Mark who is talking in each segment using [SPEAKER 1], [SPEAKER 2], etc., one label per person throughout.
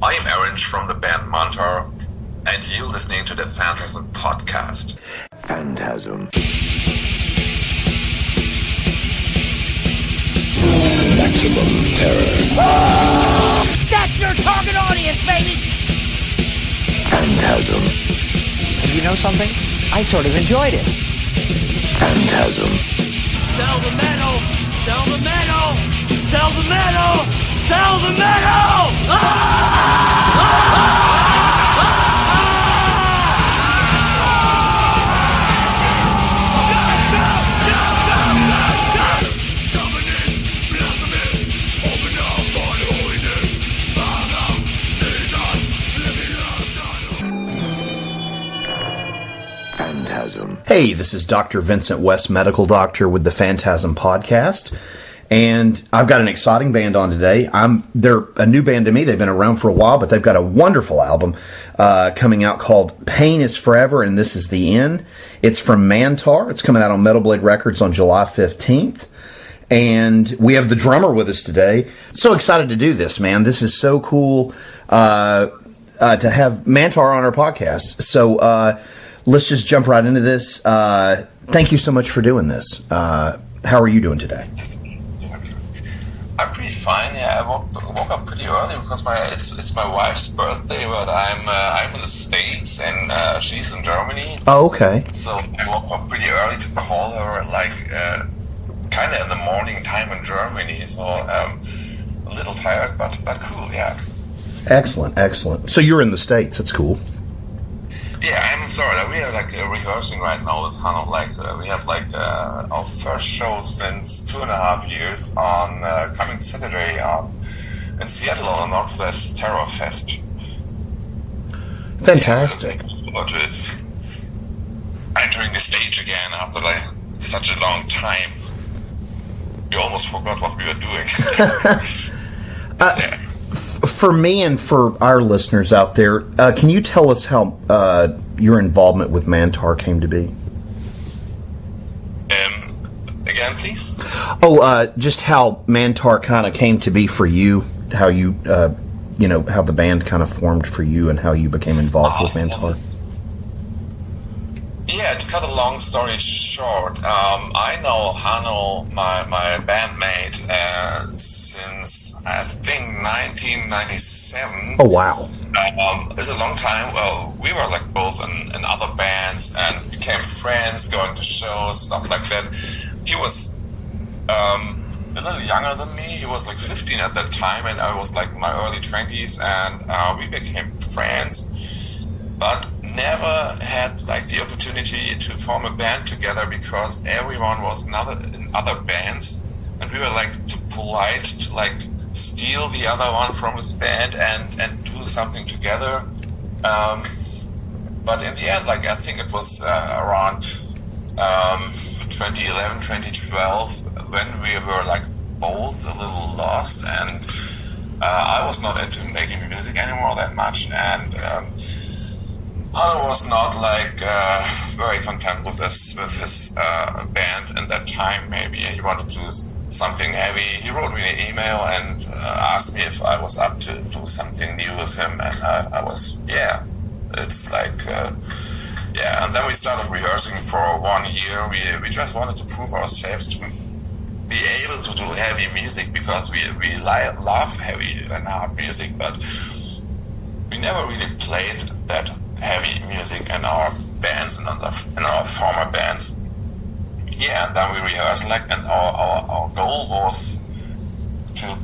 [SPEAKER 1] I am Erinc from the band Mantar, and you're listening to the FANTASM Podcast.
[SPEAKER 2] Phantasm.
[SPEAKER 3] Maximum terror.
[SPEAKER 4] That's your target audience, baby!
[SPEAKER 2] Phantasm.
[SPEAKER 5] And you know something? I sort of enjoyed it.
[SPEAKER 2] Phantasm.
[SPEAKER 4] Sell the metal! Sell the metal! Sell the metal! Sell the metal!
[SPEAKER 2] Phantasm.
[SPEAKER 6] Hey, this is Dr. Vincent West, medical doctor with the FANTASM Podcast, and I've got an exciting band on today. They're a new band to me. They've been around for a while, but they've got a wonderful album coming out called Pain is Forever, and This is the End. It's from Mantar. It's coming out on Metal Blade Records on July 15th. And we have the drummer with us today. So excited to do this, man. This is so cool to have Mantar on our podcast. So let's just jump right into this. Thank you so much for doing this. How are you doing today?
[SPEAKER 1] I'm pretty fine. Yeah, I woke up pretty early because it's my wife's birthday, but I'm in the States and she's in Germany.
[SPEAKER 6] Oh, okay.
[SPEAKER 1] So I woke up pretty early to call her, kind of in the morning time in Germany. So a little tired, but cool. Yeah.
[SPEAKER 6] Excellent. So you're in the States. That's cool.
[SPEAKER 1] Yeah, I'm in Florida. We are rehearsing right now with Hannah. We have our first show since 2.5 years on coming Saturday in Seattle on the Northwest Terror Fest.
[SPEAKER 6] Fantastic.
[SPEAKER 1] But entering the stage again after such a long time. We almost forgot what we were doing.
[SPEAKER 6] For me and for our listeners out there, can you tell us how your involvement with Mantar came to be?
[SPEAKER 1] Again, please?
[SPEAKER 6] Just how Mantar kind of came to be for you, how you, how the band kind of formed for you and how you became involved with Mantar.
[SPEAKER 1] Yeah, to cut a long story short, I know Hanno, my bandmate, since I think 1997.
[SPEAKER 6] Oh, wow.
[SPEAKER 1] It's a long time. Well, we were both in other bands and became friends, going to shows, stuff like that. He was a little younger than me. He was 15 at that time, and I was my early 20s, and we became friends. But never had the opportunity to form a band together because everyone was in other bands, and we were too polite to steal the other one from his band and do something together. But in the end, I think it was around 2011, 2012 when we were both a little lost, and I was not into making music anymore that much, and Hanno was not very content with his band in that time. Maybe he wanted to do something heavy. He wrote me an email and asked me if I was up to do something new with him, and I was, yeah. It's yeah. And then we started rehearsing for 1 year. We just wanted to prove ourselves to be able to do heavy music because we love heavy and hard music, but we never really played that heavy music in our bands and in our former bands. Yeah, and then we rehearsed and our goal was to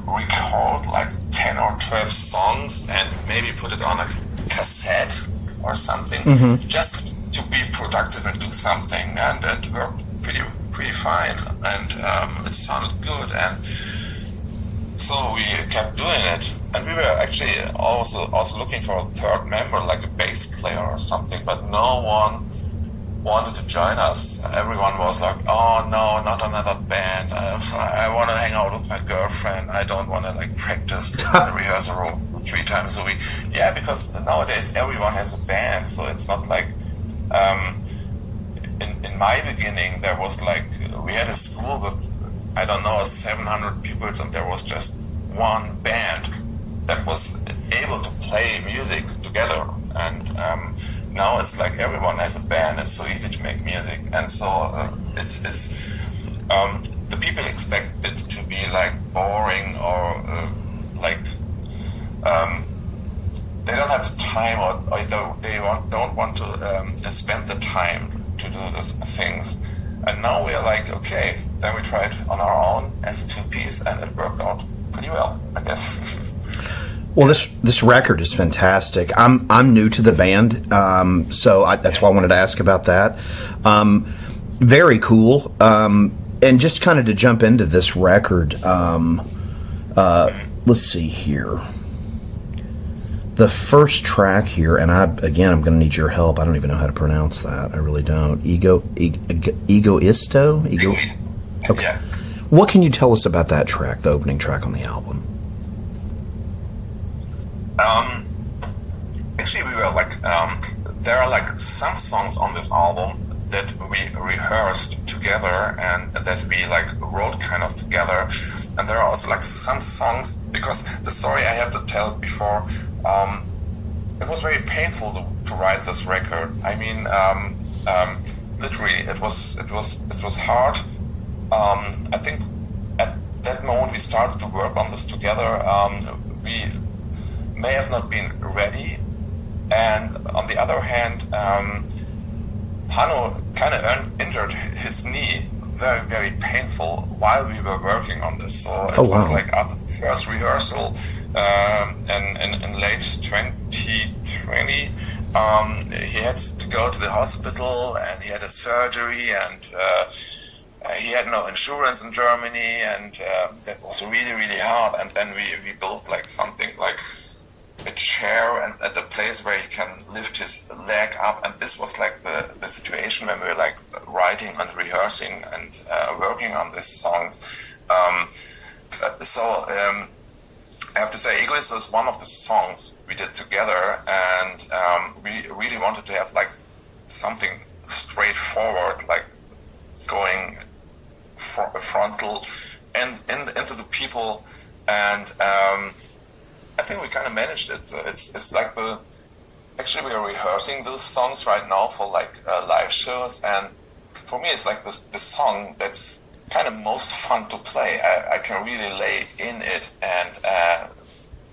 [SPEAKER 1] record 10 or 12 songs and maybe put it on a cassette or something, just to be productive and do something, and it worked pretty fine, and it sounded good, and so we kept doing it. And we were actually also looking for a third member, a bass player or something, but no one wanted to join us. Everyone was oh no, not another band. I want to hang out with my girlfriend. I don't want to practice in the rehearsal room 3 times a week. Yeah, because nowadays everyone has a band, so it's not in my beginning there was we had a school with 700 pupils, and there was just one band. that was able to play music together. And now it's like everyone has a band. It's so easy to make music, and so it's the people expect it to be like boring or they don't have the time, or don't want to spend the time to do these things. And now we're like, okay, then we tried on our own as a two-piece, and it worked out pretty well, I guess.
[SPEAKER 6] Well, this record is fantastic. I'm new to the band, so that's why I wanted to ask about that. Very cool. And just kind of to jump into this record, let's see here. The first track here, and I'm going to need your help. I don't even know how to pronounce that. I really don't. Egoisto? Okay.
[SPEAKER 1] Yeah.
[SPEAKER 6] What can you tell us about that track, the opening track on the album?
[SPEAKER 1] Actually, we were like, there are like some songs on this album that we rehearsed together and that we like wrote kind of together. And there are also like some songs, because the story I have to tell before, it was very painful to write this record. I mean, literally, it was hard. I think at that moment we started to work on this together. We may have not been ready, and on the other hand, Hanno kind of injured his knee, very, very painful, while we were working on this. So it was like after the first rehearsal in late 2020, he had to go to the hospital, and he had a surgery, and he had no insurance in Germany, and that was really, really hard. And then we built like something like a chair and at a place where he can lift his leg up, and this was like the situation when we were like writing and rehearsing and working on these songs. I have to say, Egoist is one of the songs we did together, and we really wanted to have like something straightforward, like going frontal and into the people, and I think we kind of managed it. So it's like actually we are rehearsing those songs right now for like live shows, and for me it's like the song that's kind of most fun to play. I can really lay in it and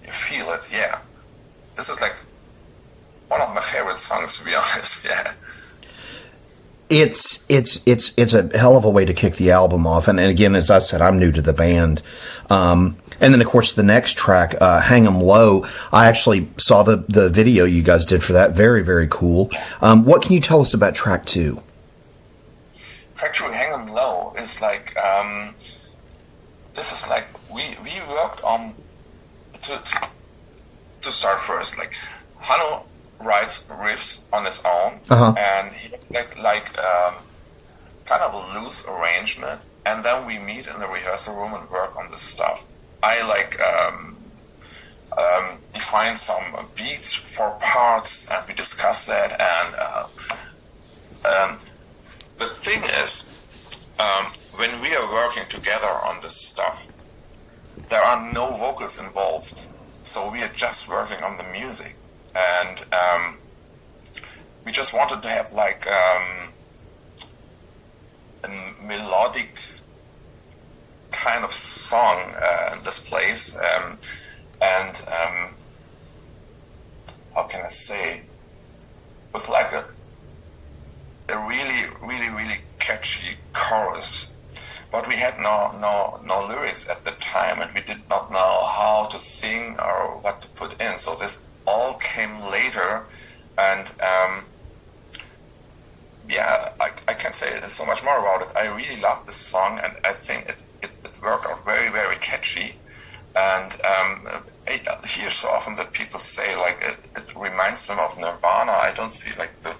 [SPEAKER 1] feel it. Yeah, this is like one of my favorite songs, to be honest. Yeah.
[SPEAKER 6] It's a hell of a way to kick the album off, and again, as I said, I'm new to the band. And then, of course, the next track, Hang 'Em Low, I actually saw the video you guys did for that. Very, very cool. What can you tell us about track 2?
[SPEAKER 1] Track 2, Hang 'Em Low, is like, this is like, we worked on, to start first, like, Hanno writes riffs on his own, and he like kind of a loose arrangement, and then we meet in the rehearsal room and work on this stuff. I like define some beats for parts, and we discuss that. And the thing is, when we are working together on this stuff, there are no vocals involved, so we are just working on the music, and we just wanted to have like a melodic kind of song in this place, and how can I say, with like a really, really, really catchy chorus, but we had no lyrics at the time, and we did not know how to sing or what to put in. So this all came later, and I can't say so much more about it. I really love this song, and I think it worked out very, very catchy. And I hear so often that people say like it reminds them of Nirvana. I don't see like the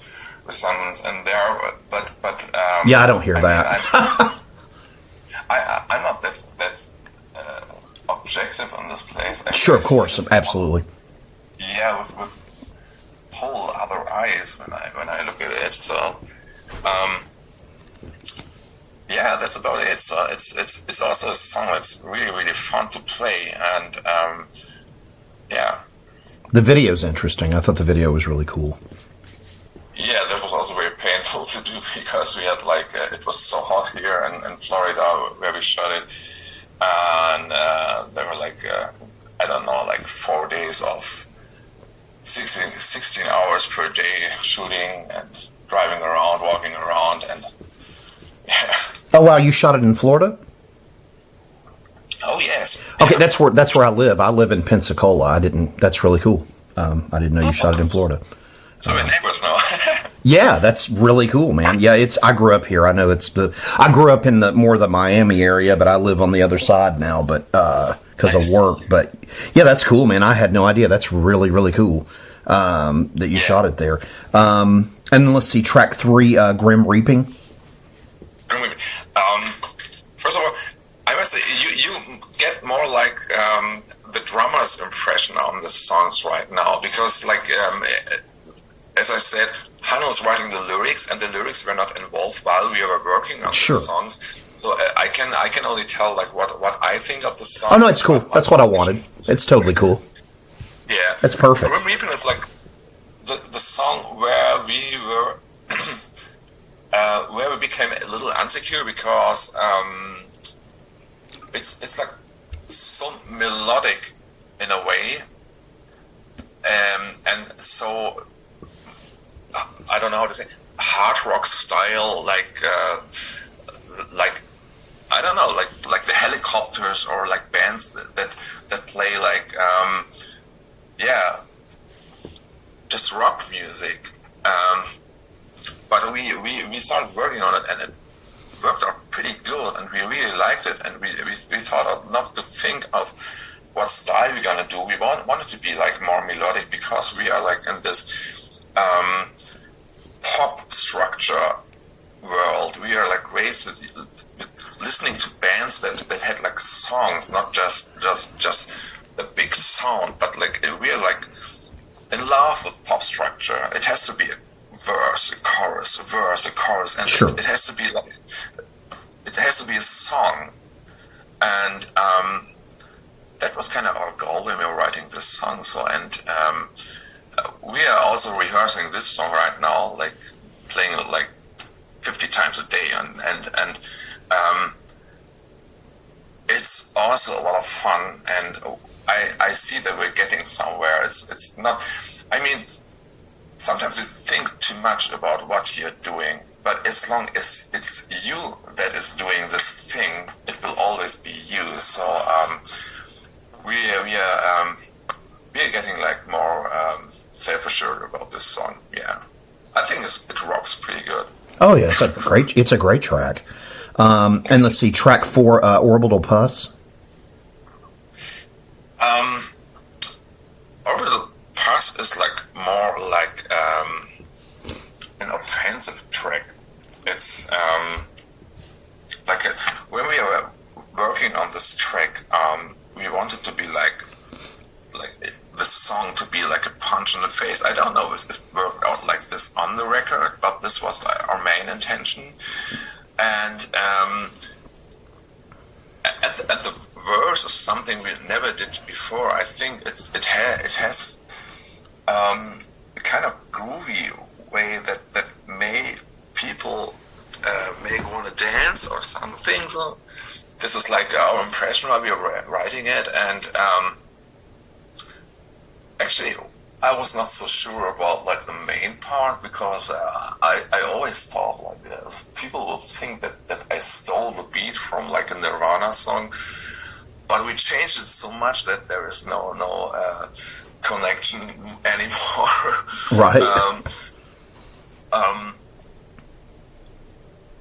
[SPEAKER 1] resemblance in there, but
[SPEAKER 6] yeah, I don't hear that.
[SPEAKER 1] I'm not that objective in this place.
[SPEAKER 6] Sure, of course, absolutely.
[SPEAKER 1] Yeah, with whole other eyes when I look at it. So, yeah, that's about it. So it's also a song that's really, really fun to play, and Yeah.
[SPEAKER 6] The video's interesting. I thought the video was really cool.
[SPEAKER 1] Yeah, that was also very painful to do because we had it was so hot here in Florida where we shot it, and there were I don't know, 4 days of 16 hours per day shooting and driving around, walking around, and yeah.
[SPEAKER 6] Oh wow, you shot it in Florida?
[SPEAKER 1] Oh yes.
[SPEAKER 6] Okay, that's where I live. I live in Pensacola. That's really cool. I didn't know you shot it in Florida.
[SPEAKER 1] So we're neighbors now.
[SPEAKER 6] Yeah, that's really cool, man. Yeah, I grew up here. I know I grew up in the Miami area, but I live on the other side now, but because of work. But yeah, that's cool, man. I had no idea. That's really, really cool that you shot it there. And then let's see, track 3, Grim Reaping.
[SPEAKER 1] First of all, I must say you get more the drummer's impression on the songs right now because as I said, Hanno was writing the lyrics, and the lyrics were not involved while we were working on the songs. So I can only tell what I think of the song.
[SPEAKER 6] Oh no, it's cool. That's what I wanted. It's totally cool.
[SPEAKER 1] Yeah,
[SPEAKER 6] that's perfect.
[SPEAKER 1] Grim Reaping is the song where we were where we became a little insecure because it's so melodic in a way, and so I don't know how to say, hard rock style, I don't know, like the Helicopters or bands that play just rock music. But we started working on it, and it worked out pretty good, and we really liked it, and we thought enough to think of what style we're gonna do. We wanted to be more melodic because we are in this pop structure world. We are raised with listening to bands that had songs, not just a big sound, but we are in love with pop structure. It has to be a verse, a chorus, a verse, a chorus, and
[SPEAKER 6] sure.
[SPEAKER 1] it has to be it has to be a song, and that was kind of our goal when we were writing this song. So we are also rehearsing this song right now, playing it 50 times a day, and it's also a lot of fun, and I see that we're getting somewhere. It's not, I mean, sometimes you think too much about what you're doing, but as long as it's you that is doing this thing, it will always be you. So we are getting more self-assured about this song. Yeah, I think it rocks pretty good.
[SPEAKER 6] Oh yeah, it's a great track. And let's see, track 4, Orbital Pus.
[SPEAKER 1] Orbital Pus is more an offensive track. It's when we were working on this track, we wanted to be the song to be a punch in the face. I don't know if it worked out like this on the record, but this was our main intention. And the verse is something we never did before. I think it has a kind of groovy way that people may want to dance or something. So this is our impression while we were writing it, and actually I was not so sure about the main part because I always thought people will think that I stole the beat from a Nirvana song, but we changed it so much that there is no connection anymore.
[SPEAKER 6] Right.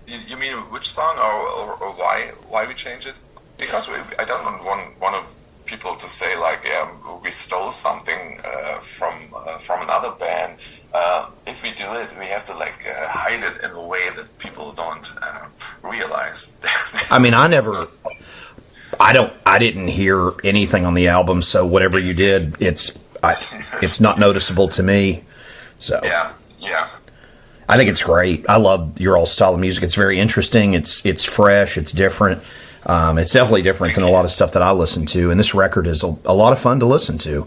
[SPEAKER 1] You mean which song or why we changed it? Because I don't want people to say we stole something from another band. If we do it, we have to hide it in a way that people don't realize.
[SPEAKER 6] I mean, I didn't hear anything on the album, so whatever you did, it's not noticeable to me. So
[SPEAKER 1] yeah.
[SPEAKER 6] I think it's great. I love your old style of music. It's very interesting. It's fresh. It's different. It's definitely different than a lot of stuff that I listen to. And this record is a lot of fun to listen to.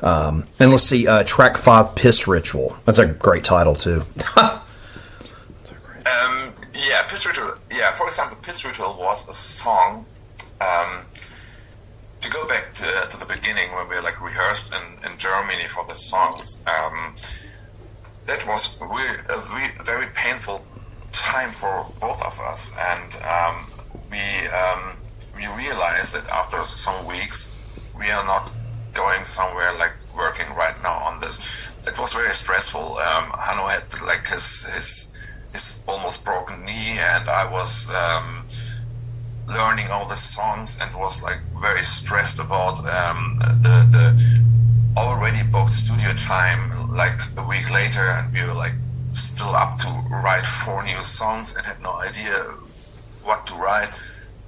[SPEAKER 6] And let's see, track 5, Piss Ritual. That's a great title, too.
[SPEAKER 1] Yeah, Piss Ritual. Yeah, for example, Piss Ritual was a song. To go back to the beginning when we like rehearsed in Germany for the songs, that was a very painful time for both of us, and we realized that after some weeks we are not going somewhere like working right now on this. It was very stressful. Hanno had like his almost broken knee, and I was learning all the songs and was like very stressed about the already booked studio time like a week later, and we were like still up to write 4 new songs and had no idea what to write.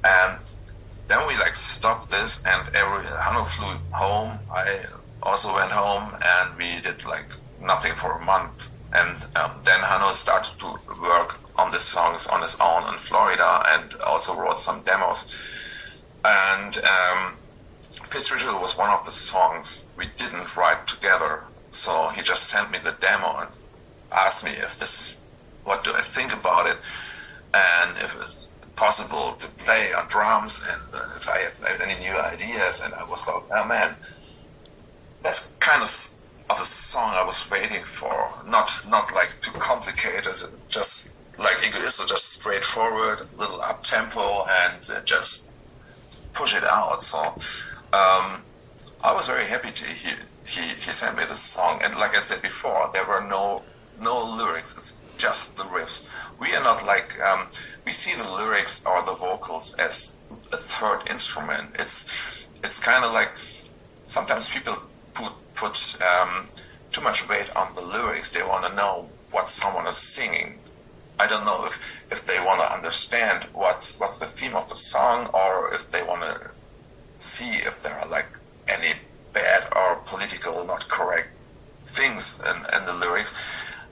[SPEAKER 1] And then we like stopped this, and Hanno flew home, I also went home, and we did like nothing for a month. And then Hanno started to work on the songs on his own in Florida, and also wrote some demos. And Piss Ritual was one of the songs we didn't write together. So he just sent me the demo and asked me if this is, what do I think about it, and if it's possible to play on drums, and if I have any new ideas. And I was like, oh man, that's kind of a song I was waiting for. Not like too complicated, just like Egoist, just straightforward, a little up tempo, and just push it out. So I was very happy to he sent me this song, and like I said before, there were no lyrics. It's just the riffs. We are not like we see the lyrics or the vocals as a third instrument. It's kind of like sometimes people put too much weight on the lyrics. They want to know what someone is singing. I don't know if they want to understand what's the theme of the song, or if they want to see if there are like any bad or political not correct things in the lyrics.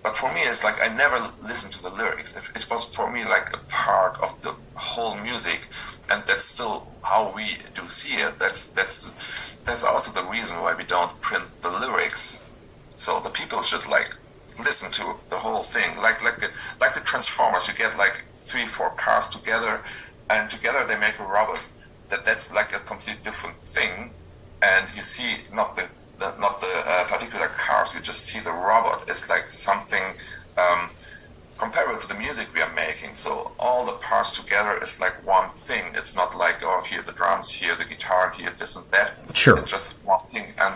[SPEAKER 1] But for me, it's like I never listened to the lyrics. It was for me like a part of the whole music, and that's still how we do see it. That's also the reason why we don't print the lyrics. So the people should like listen to the whole thing, like the Transformers. You get like 3-4 cars together, and together they make a robot. That's like a completely different thing, and you see not the particular cars. You just see the robot. It's like something comparable to the music we are making. So all the parts together is like one thing. It's not like, oh, here the drums, here the guitar, here this and that.
[SPEAKER 6] Sure.
[SPEAKER 1] It's just one thing, and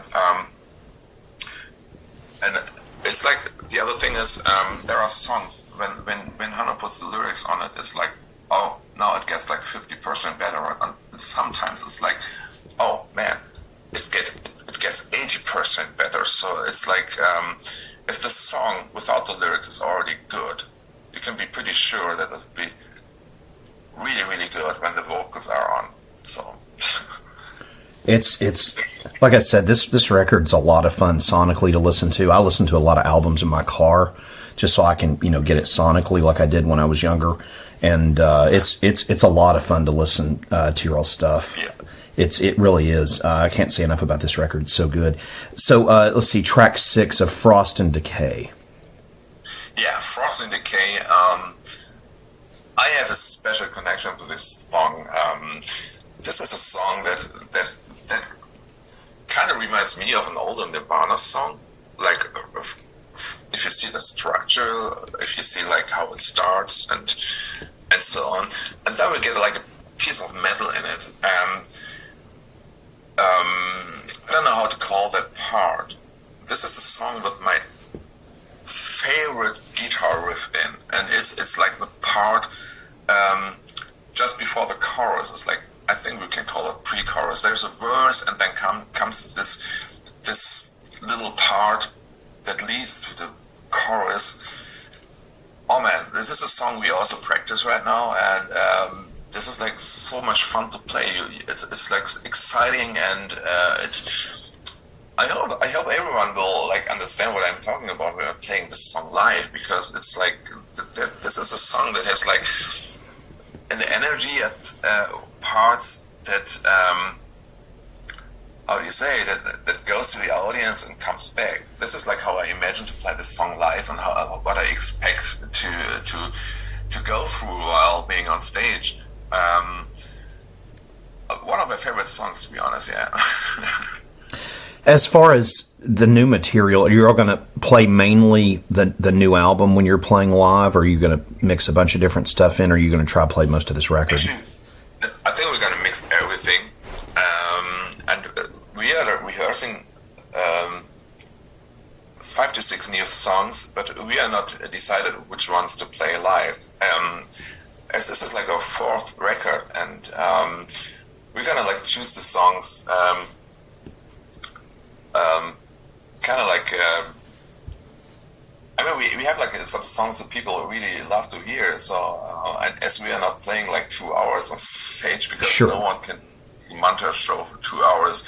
[SPEAKER 1] it's like the other thing is there are songs when Hanno puts the lyrics on it, it's like, oh, now it gets like 50% better, and sometimes it's like, oh man, it gets 80% better. So it's like if the song without the lyrics is already good, you can be pretty sure that it'll be really, really good when the vocals are on. So
[SPEAKER 6] It's like I said, this record's a lot of fun sonically to listen to. I listen to a lot of albums in my car just so I can, get it sonically like I did when I was younger. And it's a lot of fun to listen to your old stuff.
[SPEAKER 1] Yeah.
[SPEAKER 6] It really is. I can't say enough about this record. It's so good. So let's see, track 6 of Frost and Decay.
[SPEAKER 1] Yeah, Frost and Decay. I have a special connection to this song. This is a song that kind of reminds me of an older Nirvana song. Like, if you see the structure, if you see like how it starts and so on, and then we get like a piece of metal in it. I don't know how to call that part. This is the song with my favorite guitar riff in, and it's like the part just before the chorus. It's like, I think we can call it pre-chorus. There's a verse, and then comes this little part that leads to the chorus. Oh man, this is a song we also practice right now, and this is like so much fun to play. It's like exciting, and I hope everyone will like understand what I'm talking about when I'm playing this song live, because it's like this is a song that has like an energy at parts that how do you say it, that goes to the audience and comes back. This is like how I imagine to play the song live, and what I expect to go through while being on stage. One of my favorite songs, to be honest. Yeah.
[SPEAKER 6] As far as the new material, you're all going to play mainly the new album when you're playing live, or are you going to mix a bunch of different stuff in, or are you going to try to play most of this record?
[SPEAKER 1] Actually, I think we're going to mix everything. And we are rehearsing 5 to 6 new songs, but we are not decided which ones to play live. As this is like our 4th record, and we're going to like choose the songs kind of like I mean, we have like some songs that people really love to hear. So and as we are not playing like 2 hours on stage, because
[SPEAKER 6] sure,
[SPEAKER 1] no one can Mantar show for 2 hours,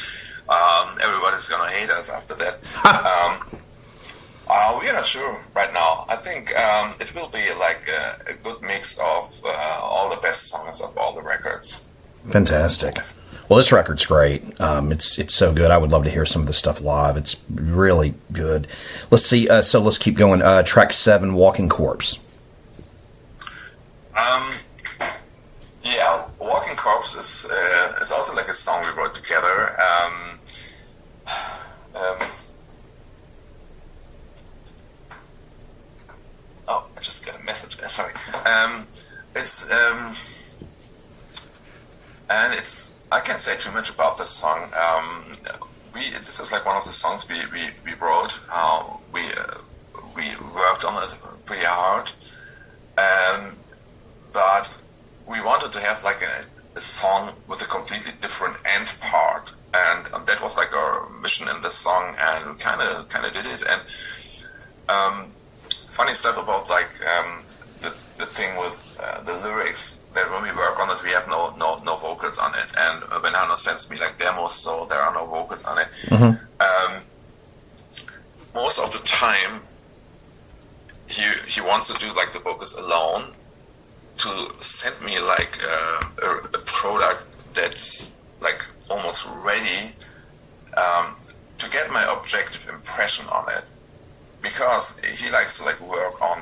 [SPEAKER 1] everybody's gonna hate us after that. We are not sure right now. I think it will be like a good mix of all the best songs of all the records.
[SPEAKER 6] Fantastic. Well, this record's great. It's so good. I would love to hear some of this stuff live. It's really good. Let's see. So let's keep going. Track 7, Walking Corpse.
[SPEAKER 1] Yeah, Walking Corpse is also like a song we wrote together. Oh, I just got a message. Sorry. I can't say too much about this song. This is like one of the songs we wrote. We worked on it pretty hard, but we wanted to have like a song with a completely different end part, and that was like our mission in this song, and we kind of did it. And funny stuff about like the thing with the lyrics, that when we work on it, we have no vocals on it, and Benano sends me like demos, so there are no vocals on it.
[SPEAKER 6] Mm-hmm.
[SPEAKER 1] Most of the time, he wants to do like the vocals alone, to send me like a product that's like almost ready, to get my objective impression on it, because he likes to like work on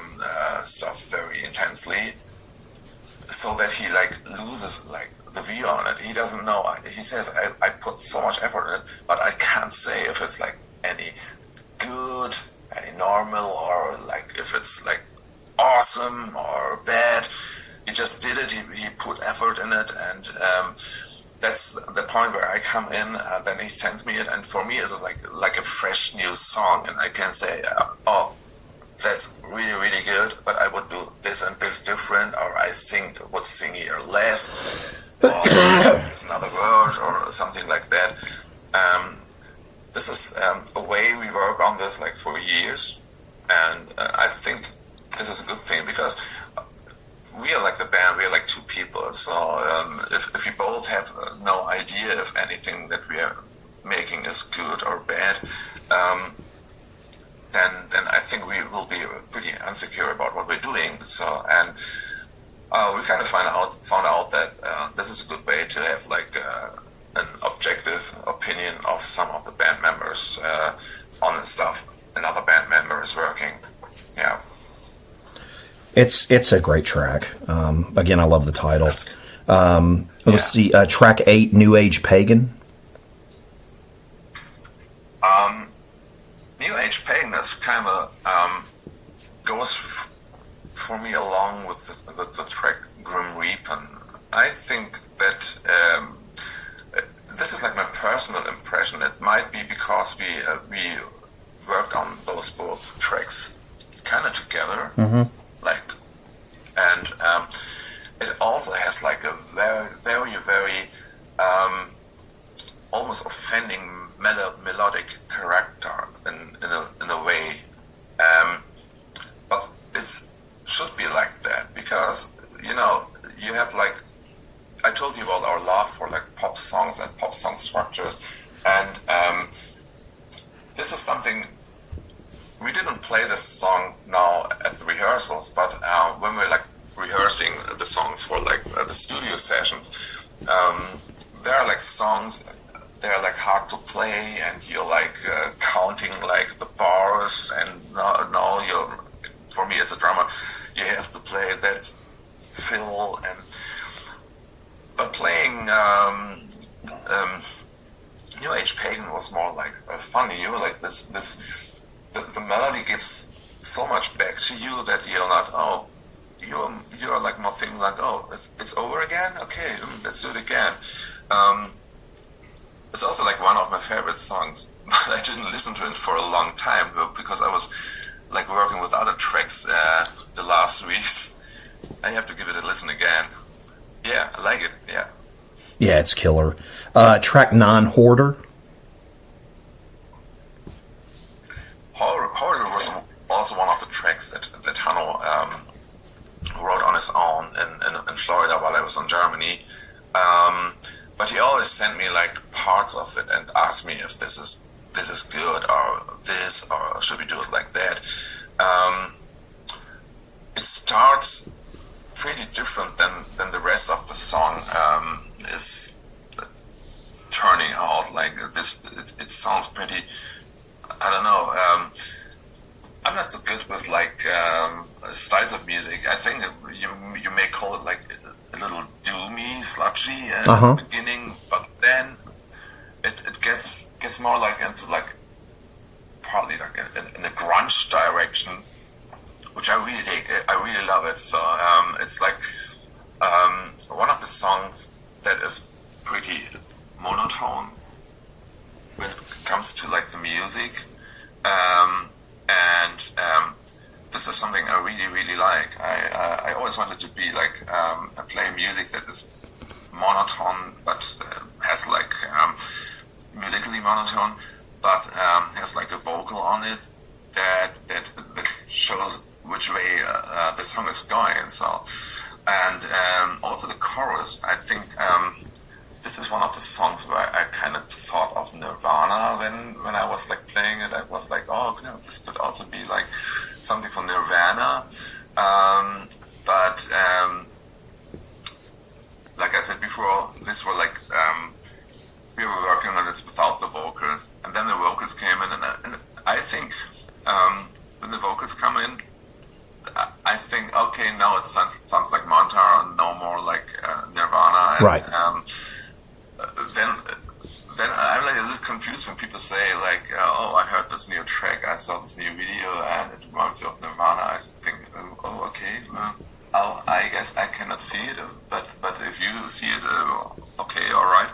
[SPEAKER 1] stuff very intensely, so that he like loses like the view on it. He doesn't know. He says I put so much effort in it, but I can't say if it's like any good, any normal, or like if it's like awesome or bad. He just did it. He put effort in it, and that's the point where I come in. Then he sends me it, and for me it's like a fresh new song, and I can say, oh, that's really, really good, but I would do this and this different, or I would sing here less, or use another word, or something like that. This is a way we work on this like for years, and I think this is a good thing, because we are like the band, we are like 2 people, so if we both have no idea if anything that we are making is good or bad, then I think we will be pretty insecure about what we're doing. So, and we kind of found out that this is a good way to have like an objective opinion of some of the band members on the stuff another band member is working. Yeah.
[SPEAKER 6] It's a great track. Again, I love the title. Let's see, track 8, New Age Pagan.
[SPEAKER 1] New Age Pagan is kind of goes for me along with the track Grim Reap, and I think that this is like my personal impression. It might be because we worked on both tracks kind of together.
[SPEAKER 6] Mm-hmm.
[SPEAKER 1] And it also has like a very, very, very almost offending melodic character in a way. But this should be like that because, you know, you have like, I told you about our love for like pop songs and pop song structures, and this is something. We didn't play this song now at the rehearsals, but when we're like rehearsing the songs for like the studio sessions, there are like songs they're like hard to play, and you're like counting like the bars, and now you're, for me as a drummer, you have to play that fill, and but playing New Age Pagan was more like funny. You were like the melody gives so much back to you that you're not, you're like more thinking like, it's over again, okay, let's do it again. It's also like one of my favorite songs, but I didn't listen to it for a long time because I was like working with other tracks the last weeks. I have to give it a listen again. Yeah, I like it, yeah.
[SPEAKER 6] Yeah, it's killer. Track 9, Hoarder.
[SPEAKER 1] Hoarder was also one of the tracks that Hanno wrote on his own in Florida while I was in Germany. But he always sent me like parts of it and asked me if this is good, or this, or should we do it like that. It starts pretty different than the rest of the song is turning out. Like this, it sounds pretty, I don't know, I'm not so good with like styles of music. I think you may call it like a little doomy, sludgy at the beginning, but then it gets more like into like partly like in a grunge direction, which I really dig. I really love it. So it's like one of the songs that is pretty monotone when it comes to like the music, and this is something I really, really like. I always wanted to be like play music that is monotone, but has like musically monotone, but has like a vocal on it that shows which way the song is going. So, and also the chorus. I think this is one of the songs where I kind of thought of Nirvana when I was like playing it. I was like, oh, no, this could also be like something from Nirvana. But like I said before, this were like we were working on it without the vocals, and then the vocals came in, and I think when the vocals come in, I think, okay, now it sounds like Mantar and no more like Nirvana. And,
[SPEAKER 6] right.
[SPEAKER 1] Then I'm like a little confused when people say like, oh, I heard this new track, I saw this new video, and it reminds you of Nirvana. I think, oh, okay, I guess I cannot see it, but if you see it, okay, all right.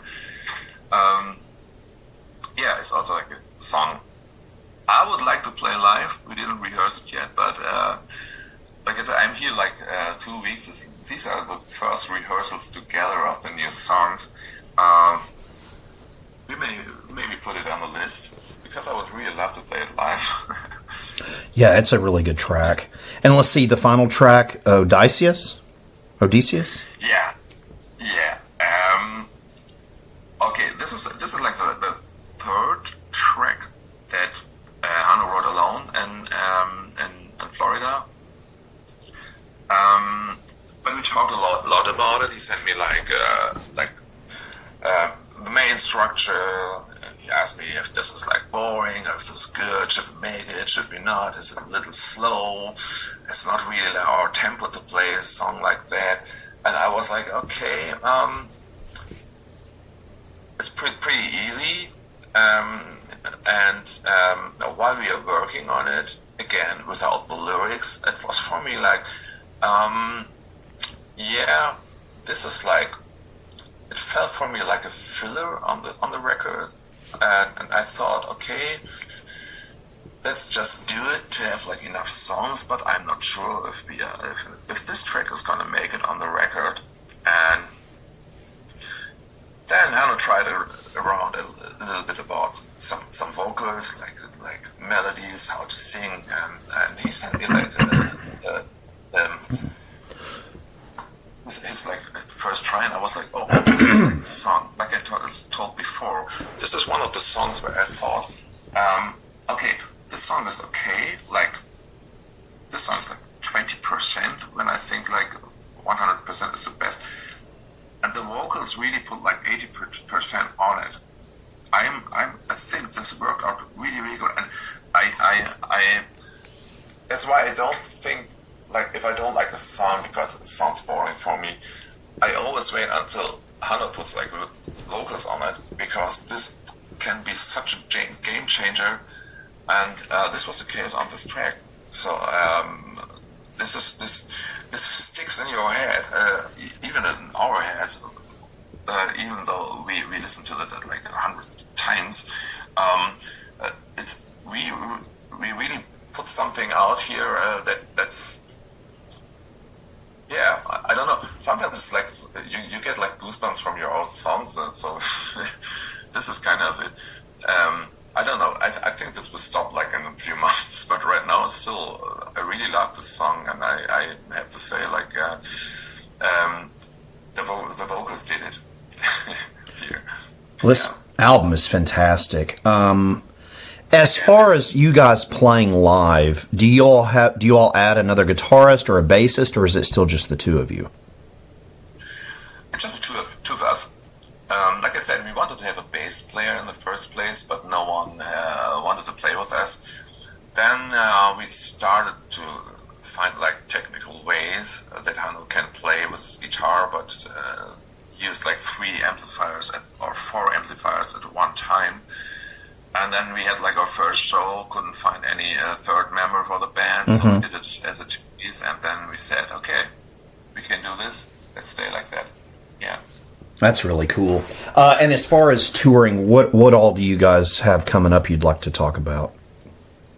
[SPEAKER 1] Yeah, it's also like a song I would like to play live. We didn't rehearse it yet, but like I said, I'm here like 2 weeks. These are the first rehearsals together of the new songs. We may maybe put it on the list because I would really love to play it live.
[SPEAKER 6] Yeah, it's a really good track. And let's see, the final track, Odysseus?
[SPEAKER 1] Yeah. Okay, this is like the third track that Hanno wrote alone in Florida. But we talked a lot about it. He sent me the main structure. He asked me if this is like boring, or if this is good, should we make it, should we not, is it a little slow, it's not really our tempo to play a song like that. And I was like, okay, it's pretty easy, and while we are working on it, again, without the lyrics, it was for me like, yeah, this is like, it felt for me like a filler on the record, and I thought, okay, let's just do it to have like enough songs, but I'm not sure if if this track is gonna make it on the record. And then Hanno tried around a little bit about some vocals, like melodies, how to sing, and he sent me like his like first try, and I was like, oh, this is like the song. Like I told before, this is one of the songs where I thought, okay, this song is okay. Like this song is like 20% when I think like 100% is the best. And the vocals really put like 80% on it. I think this worked out really, really good, and I that's why I don't think, like, if I don't like a song because it sounds boring for me, I always wait until Hanno puts like vocals on it, because this can be such a game changer, and this was the case on this track. So this sticks in your head, even in our heads, even though we listen to it like 100 times. We really put something out here that's. Yeah, I don't know. Sometimes it's like you get like goosebumps from your own songs, and so this is kind of it. I don't know. I think this will stop like in a few months, but right now it's still. I really love this song, and I have to say, like, the vocals did it here.
[SPEAKER 6] Well, this album is fantastic. As far as you guys playing live, do you all add another guitarist or a bassist, or is it still just the two of you?
[SPEAKER 1] It's just the two of us. Like I said, we wanted to have a bass player in the first place, but no one wanted to play with us. Then we started to find like technical ways that Hanno can play with his guitar, but use like 4 amplifiers at one time. And then we had like our first show, couldn't find any third member for the band, so we did it as a two-piece, and then we said, okay, we can do this, let's stay like that. Yeah.
[SPEAKER 6] That's really cool. And as far as touring, what all do you guys have coming up you'd like to talk about,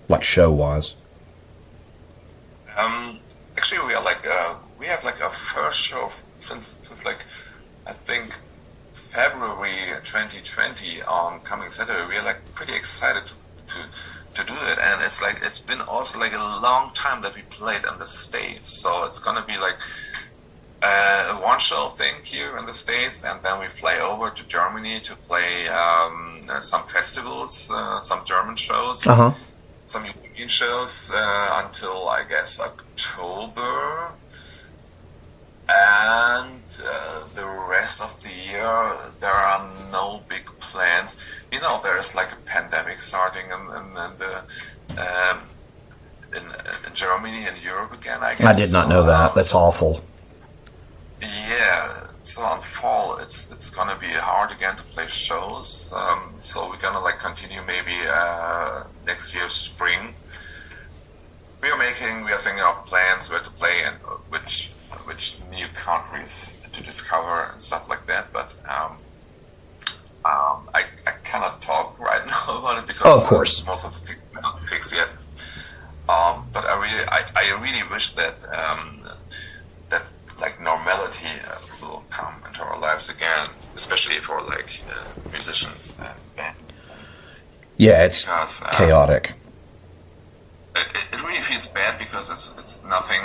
[SPEAKER 6] like show-wise?
[SPEAKER 1] Actually, we have like our first show since like, I think, February 2020 on coming Saturday. We're like pretty excited to do it, and it's been also like a long time that we played in the States, so it's gonna be like a one show thing here in the States, and then we fly over to Germany to play some festivals, some German shows, some European shows until I guess October. And the rest of the year, there are no big plans. You know, there's like a pandemic starting in Germany and Europe again, I guess.
[SPEAKER 6] I did not know that. That's awful.
[SPEAKER 1] Yeah, so on fall, it's gonna be hard again to play shows. So we're gonna like continue maybe next year spring. We are thinking of plans where to play and which new countries to discover and stuff like that, but I cannot talk right now about it because
[SPEAKER 6] of course.
[SPEAKER 1] Most of the things are not fixed yet. But I really wish that that like normality will come into our lives again, especially for like musicians and bands.
[SPEAKER 6] Yeah, it's chaotic.
[SPEAKER 1] It really feels bad because it's nothing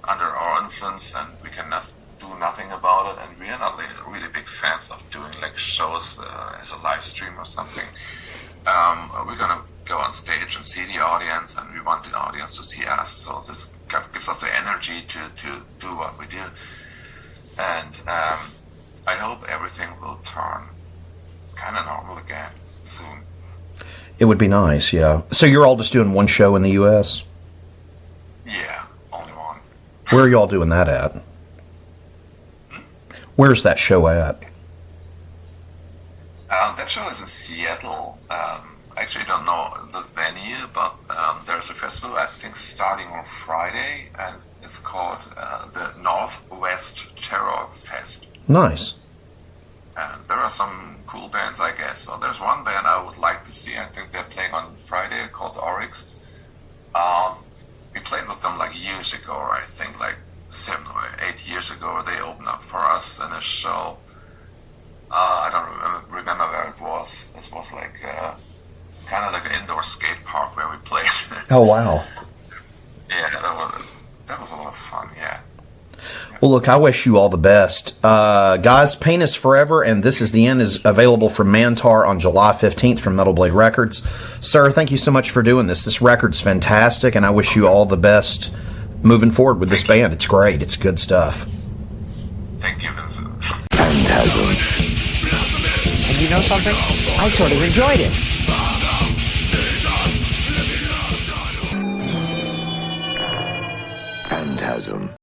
[SPEAKER 1] under our influence, and we can do nothing about it, and we are not really big fans of doing like shows as a live stream or something. We're gonna go on stage and see the audience, and we want the audience to see us, so this gives us the energy to do what we do, and I hope everything will turn kind of normal again soon.
[SPEAKER 6] It would be nice, yeah. So you're all just doing one show in the U.S.?
[SPEAKER 1] Yeah, only one.
[SPEAKER 6] Where are y'all doing that at? Where's that show at?
[SPEAKER 1] That show is in Seattle. I actually don't know the venue, but there's a festival, I think, starting on Friday, and it's called the Northwest Terror Fest.
[SPEAKER 6] Nice.
[SPEAKER 1] And there are some cool bands, I guess. So there's one band I would like to see. I think they're playing on Friday, called Oryx. We played with them like years ago, or I think like 7 or 8 years ago. They opened up for us in a show. I don't remember where it was. This was like kind of like an indoor skate park where we played.
[SPEAKER 6] Oh, wow.
[SPEAKER 1] Yeah, that was a lot of fun, yeah.
[SPEAKER 6] Well, look, I wish you all the best. Guys, Pain is Forever, and This Is the End is available from Mantar on July 15th from Metal Blade Records. Sir, thank you so much for doing this. This record's fantastic, and I wish you all the best moving forward with this band. It's great. It's good stuff.
[SPEAKER 1] Thank you, Vincent.
[SPEAKER 2] Phantasm.
[SPEAKER 5] And you know something? I sort of enjoyed it.
[SPEAKER 2] Phantasm.